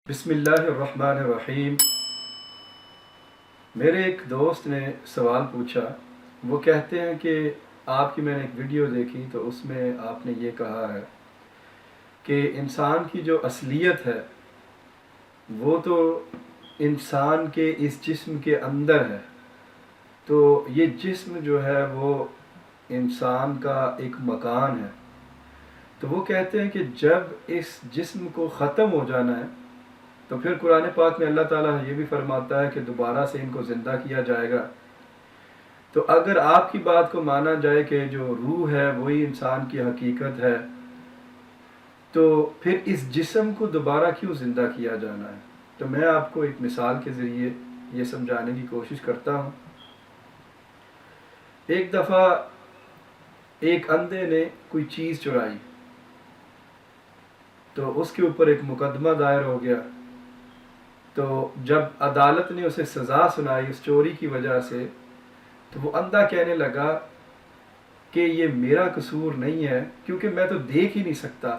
بسم اللہ الرحمن الرحیم۔ میرے ایک دوست نے سوال پوچھا۔ وہ کہتے ہیں کہ آپ کی میں نے ایک ویڈیو دیکھی تو اس میں آپ نے یہ کہا ہے کہ انسان کی جو اصلیت ہے وہ تو انسان کے اس جسم کے اندر ہے، تو یہ جسم جو ہے وہ انسان کا ایک مکان ہے۔ تو وہ کہتے ہیں کہ جب اس جسم کو ختم ہو جانا ہے تو پھر قرآن پاک میں اللہ تعالیٰ یہ بھی فرماتا ہے کہ دوبارہ سے ان کو زندہ کیا جائے گا۔ تو اگر آپ کی بات کو مانا جائے کہ جو روح ہے وہی انسان کی حقیقت ہے، تو پھر اس جسم کو دوبارہ کیوں زندہ کیا جانا ہے؟ تو میں آپ کو ایک مثال کے ذریعے یہ سمجھانے کی کوشش کرتا ہوں۔ ایک دفعہ ایک اندھے نے کوئی چیز چرائی تو اس کے اوپر ایک مقدمہ دائر ہو گیا۔ تو جب عدالت نے اسے سزا سنائی اس چوری کی وجہ سے، تو وہ اندھا کہنے لگا کہ یہ میرا قصور نہیں ہے، کیونکہ میں تو دیکھ ہی نہیں سکتا،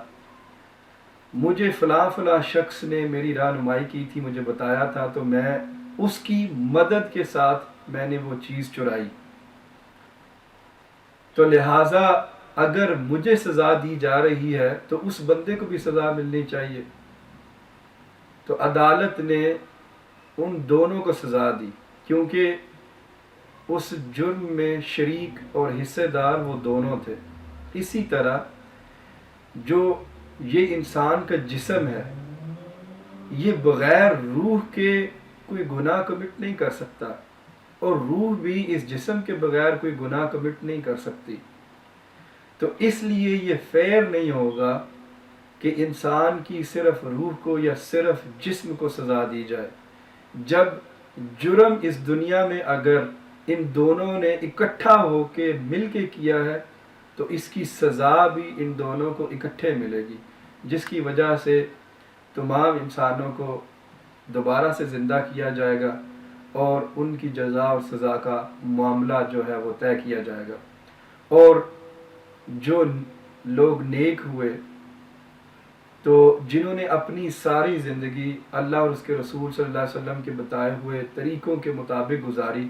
مجھے فلاں فلاں شخص نے میری رہنمائی کی تھی، مجھے بتایا تھا، تو میں اس کی مدد کے ساتھ میں نے وہ چیز چرائی، تو لہٰذا اگر مجھے سزا دی جا رہی ہے تو اس بندے کو بھی سزا ملنی چاہیے۔ تو عدالت نے ان دونوں کو سزا دی، کیونکہ اس جرم میں شریک اور حصے دار وہ دونوں تھے۔ اسی طرح جو یہ انسان کا جسم ہے، یہ بغیر روح کے کوئی گناہ کمٹ نہیں کر سکتا، اور روح بھی اس جسم کے بغیر کوئی گناہ کمٹ نہیں کر سکتی۔ تو اس لیے یہ فیئر نہیں ہوگا کہ انسان کی صرف روح کو یا صرف جسم کو سزا دی جائے۔ جب جرم اس دنیا میں اگر ان دونوں نے اکٹھا ہو کے مل کے کیا ہے تو اس کی سزا بھی ان دونوں کو اکٹھے ملے گی، جس کی وجہ سے تمام انسانوں کو دوبارہ سے زندہ کیا جائے گا اور ان کی جزا اور سزا کا معاملہ جو ہے وہ طے کیا جائے گا۔ اور جو لوگ نیک ہوئے، تو جنہوں نے اپنی ساری زندگی اللہ اور اس کے رسول صلی اللہ علیہ وسلم کے بتائے ہوئے طریقوں کے مطابق گزاری،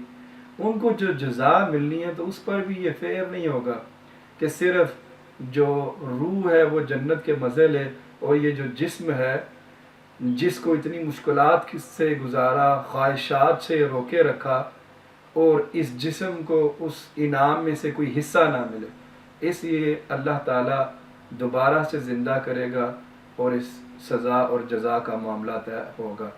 ان کو جو جزا ملنی ہے تو اس پر بھی یہ فیئر نہیں ہوگا کہ صرف جو روح ہے وہ جنت کے مزے لے، اور یہ جو جسم ہے جس کو اتنی مشکلات سے گزارا، خواہشات سے روکے رکھا، اور اس جسم کو اس انعام میں سے کوئی حصہ نہ ملے، اس لیے اللہ تعالیٰ دوبارہ سے زندہ کرے گا اور اس سزا اور جزا کا معاملہ طے ہوگا۔